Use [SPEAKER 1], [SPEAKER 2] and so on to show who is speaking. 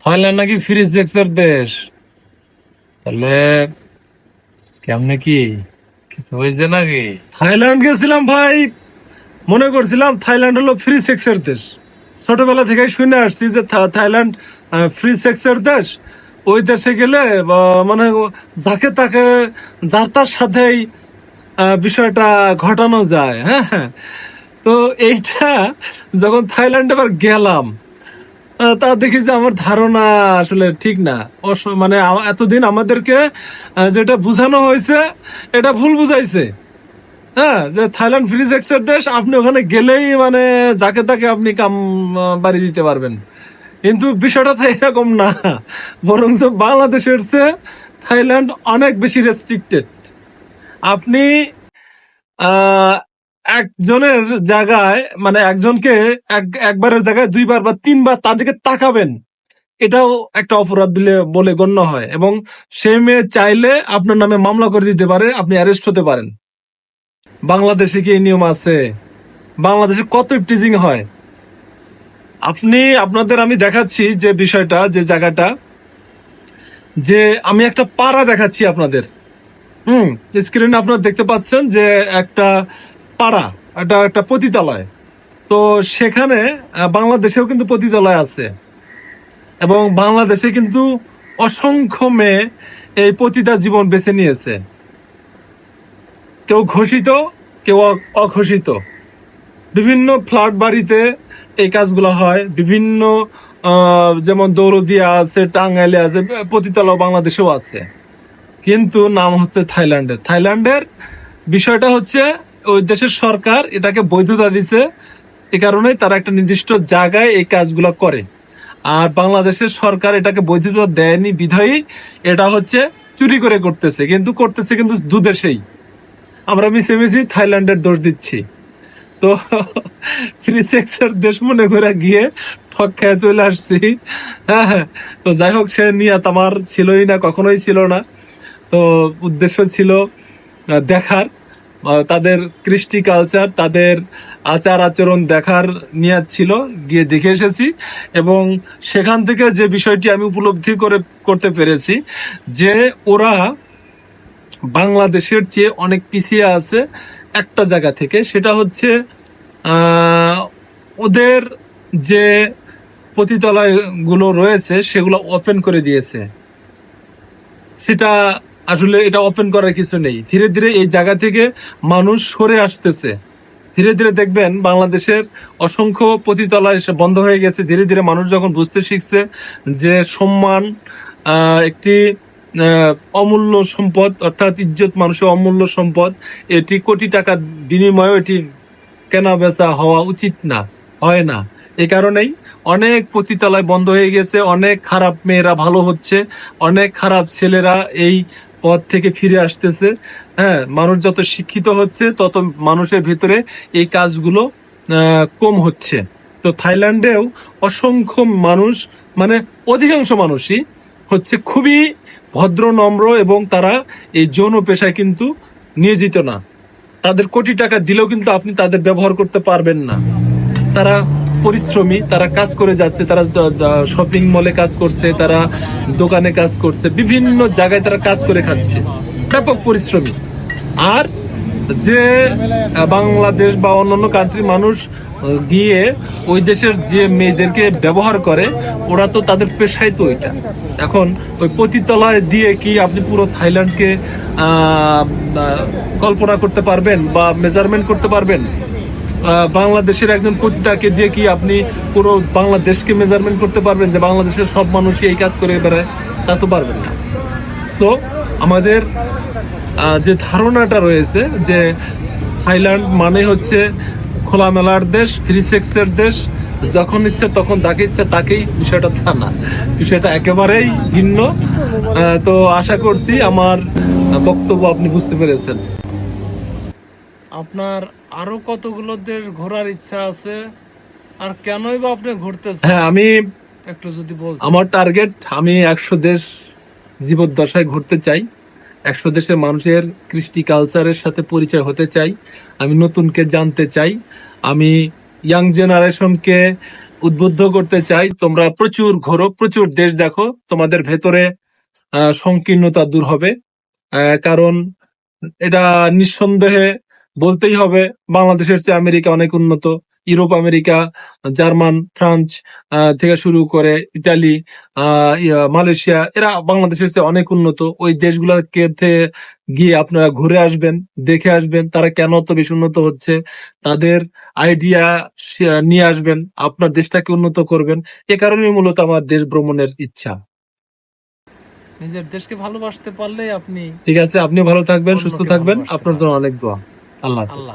[SPEAKER 1] Thailand নাকি free সেক্সের দেশ। তাহলে কেমনে কি কিছু হয়েছে নাকি? থাইল্যান্ড গেছিলাম ভাই, মনে করছিলাম থাইল্যান্ড হলো ফ্রি সেক্সের দেশ। ছোটবেলা থেকে শুনে আসছি যে থাইল্যান্ড ফ্রি সেক্সের দেশ। ওই দেশে গেলে মানে যাকে তাকে যার তার সাথেই বিষয়টা ঘটানো যায়। হ্যাঁ হ্যাঁ। তো এইটা যখন থাইল্যান্ডে আবার গেলাম, তা দেখি যে আমার ধারণা আসলে ঠিক না। মানে এতদিন আমাদেরকে যেটা বুঝানো হয়েছে এটা ভুল বুঝাইছে। হ্যাঁ, যে থাইল্যান্ড ফ্রি সেক্সের দেশ, আপনি ওখানে গেলেই মানে যাকে তাকে আপনি কাম বাড়ি দিতে পারবেন। কিন্তু বিষয়টা তো এরকম না, বরং বাংলাদেশের চেয়ে থাইল্যান্ড অনেক বেশি রেস্ট্রিক্টেড। আপনি আহ একজনের জায়গায় মানে একজনকে একবারের জায়গায় দুইবার বা তিনবার তার দিকে তাকাবেন, এটাও একটা অপরাধ বলে গণ্য হয়। এবং সে মেয়ে চাইলে আপনার নামে মামলা করে দিতে পারে, আপনি অ্যারেস্ট হতে পারেন। বাংলাদেশে কি এই নিয়ম আছে? বাংলাদেশে কত ইপটিজিং হয়। আপনাদের আমি দেখাচ্ছি যে বিষয়টা, যে জায়গাটা, যে আমি একটা পাড়া দেখাচ্ছি আপনাদের। স্ক্রিনে আপনারা দেখতে পাচ্ছেন যে একটা পাড়া, এটা একটা পতিতালয়। তো সেখানে বাংলাদেশেও কিন্তু পতিতালয় আছে, এবং বাংলাদেশে কিন্তু অসংখ্য মেয়ে এই পতিতা জীবন বেছে নিয়েছে। কেউ ঘোষিত, কেউ অঘোষিত। বিভিন্ন ফ্ল্যাট বাড়িতে এই কাজগুলো হয়। বিভিন্ন যেমন দৌলদিয়া আছে, টাঙ্গাইলে আছে, পতিতালয় বাংলাদেশেও আছে। কিন্তু নাম হচ্ছে থাইল্যান্ডের। থাইল্যান্ডের বিষয়টা হচ্ছে ওই দেশের সরকার এটাকে বৈধতা দিছে, এ কারণে তারা একটা নির্দিষ্ট জায়গায় এই কাজগুলো করে। আর বাংলাদেশের সরকার এটাকে বৈধতা দেয়নি বিধায়ী এটা হচ্ছে চুরি করে করতেছে, কিন্তু দুদেশেই। আমরা মিশে থাইল্যান্ডের দোষ দিচ্ছি। তো ফ্রি সেক্সের দেশ মনে করে গিয়ে ঠক খেয়ে চলে আসছি। হ্যাঁ হ্যাঁ। তো যাই হোক, সে নিয়ত আমার ছিলই না, কখনোই ছিল না। তো উদ্দেশ্য ছিল দেখার, তাদের কৃষ্টি কালচার, তাদের আচার আচরণ দেখার নিয়ত ছিল। গিয়ে দেখে এসেছি, এবং সেখান থেকে যে বিষয়টি আমি উপলব্ধি করতে পেরেছি যে ওরা বাংলাদেশের চেয়ে অনেক পিছিয়ে আছে একটা জায়গা থেকে। সেটা হচ্ছে ওদের যে পতিতালয় গুলো রয়েছে সেগুলো ওপেন করে দিয়েছে। সেটা আসলে এটা ওপেন করার কিছু নেই। ধীরে ধীরে এই জায়গা থেকে মানুষ সরে আসতেছে। ধীরে ধীরে দেখবেন বাংলাদেশের অসংখ্য পতিতালয় বন্ধ হয়ে গেছে। ধীরে ধীরে মানুষ যখন বুঝতে শিখছে যে সম্মান একটি অমূল্য সম্পদ, অর্থাৎ ইজ্জত মানুষের অমূল্য সম্পদ, এটি কোটি টাকার বিনিময়ে এটি কেনা বেচা হওয়া উচিত না, হয় না। এই কারণেই অনেক পতিতালয় বন্ধ হয়ে গেছে, অনেক খারাপ মেয়েরা ভালো হচ্ছে, অনেক খারাপ ছেলেরা এই পথ থেকে ফিরে আসতেছে। হ্যাঁ, মানুষ যত শিক্ষিত হচ্ছে তত মানুষের ভিতরে এই কাজগুলো কম হচ্ছে। তো থাইল্যান্ডেও অসংখ্য মানুষ, মানে অধিকাংশ মানুষই হচ্ছে খুবই ভদ্র, নম্র, এবং তারা এই যৌন পেশায় কিন্তু নিয়োজিত না। তাদের কোটি টাকা দিলেও কিন্তু আপনি তাদের ব্যবহার করতে পারবেন না। তারা পরিশ্রমী, তারা কাজ করে যাচ্ছে, তারা শপিং মলে কাজ করছে, তারা দোকানে কাজ করছে, বিভিন্ন জায়গায় তারা কাজ করে খাচ্ছে, ব্যাপক পরিশ্রমী। আর যে বাংলাদেশ বা অন্যান্য কান্ট্রির মানুষ গিয়ে ওই দেশের যে মেয়েদেরকে ব্যবহার করে, ওরা তো তাদের পেশাই তো ওইটা। এখন ওই পতিতালয় দিয়ে কি আপনি পুরো থাইল্যান্ডকে কল্পনা করতে পারবেন বা মেজারমেন্ট করতে পারবেন? বাংলাদেশের একজন পতিতাকে দিয়ে কি আপনি পুরো বাংলাদেশকে মেজারমেন্ট করতে পারবেন যে বাংলাদেশের সব মানুষই এই কাজ করে বেড়ায়? তা তো পারবেন না। সো আমাদের যে ধারণাটা রয়েছে যে থাইল্যান্ড মানে হচ্ছে খোলামেলার দেশ, ফ্রি সেক্সের দেশ, যখন ইচ্ছে তখন যাকে ইচ্ছে তাকেই, বিষয়টা তা না। বিষয়টা একেবারেই ভিন্ন। তো আশা করছি আমার বক্তব্য আপনি বুঝতে পেরেছেন। আপনার আরো কতগুলো দেশ ঘোরার ইচ্ছা আছে, আর কেনই বা আপনি ঘুরতেছেন? হ্যাঁ, আমি একটু যদি বলতেন। আমার টার্গেট, আমি 100 দেশ জীবদ্দশায় ঘুরতে চাই। 100 দেশের মানুষের কৃষ্টি কালচারের সাথে পরিচয় হতে চাই। আমি নতুনকে জানতে চাই। আমি ইয়াং জেনারেশনকে উদ্বুদ্ধ করতে চাই, তোমরা প্রচুর ঘোরো, প্রচুর দেশ দেখো, তোমাদের ভেতরে সংকীর্ণতা দূর হবে। কারণ এটা নিঃসন্দেহে বলতেই হবে, বাংলাদেশের চেয়ে আমেরিকা অনেক উন্নত। ইউরোপ, আমেরিকা, জার্মান, ফ্রান্স থেকে শুরু করে ইটালি, মালয়েশিয়া, এরা বাংলাদেশের চেয়ে অনেক উন্নত। ওই দেশগুলোকে গিয়ে আপনারা ঘুরে আসবেন, দেখে আসবেন তারা কেন অত বেশি উন্নত হচ্ছে, তাদের আইডিয়া নিয়ে আসবেন, আপনার দেশটাকে উন্নত করবেন। এ কারণেই মূলত আমার দেশ ভ্রমণের ইচ্ছা। নিজের দেশকে ভালোবাসতে পারলে আপনি, ঠিক আছে, আপনি ভালো থাকবেন, সুস্থ থাকবেন, আপনার জন্য অনেক দোয়া। আল্লাহ হাফেজ।